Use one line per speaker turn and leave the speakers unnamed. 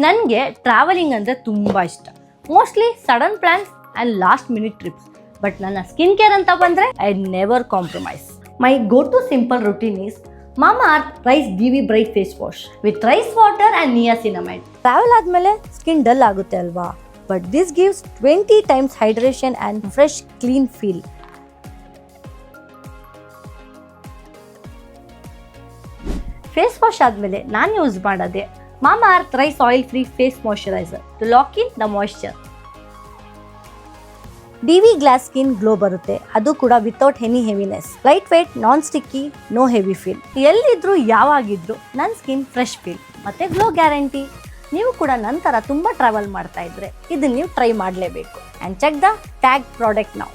ನನಗೆ ಟ್ರಾವೆಲಿಂಗ್ ಅಂದರೆ ತುಂಬ ಇಷ್ಟ. Mostly sudden plans and last minute trips. But ನನ್ನ ಸ್ಕಿನ್ ಕೇರ್ ಅಂತ ಬಂದರೆ I never compromise. My go to simple routine is Mamaearth rice BB bright face wash with rice water and niacinamide. Travel ಆದಮೇಲೆ skin dull ಆಗುತ್ತೆ ಅಲ್ವಾ, but this gives 20 times hydration and fresh clean feel. Face wash ಆದಮೇಲೆ ನಾನು use ಮಾಡೋದೆ Mamaearth rice oil free face moisturiser to lock in the ಮಾಯಶ್ಚರ್. DV glass skin glow ಬರುತ್ತೆ, ಅದು ಕೂಡ without any heaviness. Light weight, non sticky, no heavy feel. ಎಲ್ಲಿದ್ರು ಯಾವಾಗಿದ್ರು ನನ್ನ skin fresh feel ಮತ್ತೆ ಗ್ಲೋ ಗ್ಯಾರಂಟಿ. ನೀವು ಕೂಡ ನಂತರ ತುಂಬ ಟ್ರಾವೆಲ್ ಮಾಡ್ತಾ ಇದ್ರೆ ಇದನ್ನ ನೀವು ಟ್ರೈ ಮಾಡಲೇಬೇಕು. And check the tag product ನಾವು.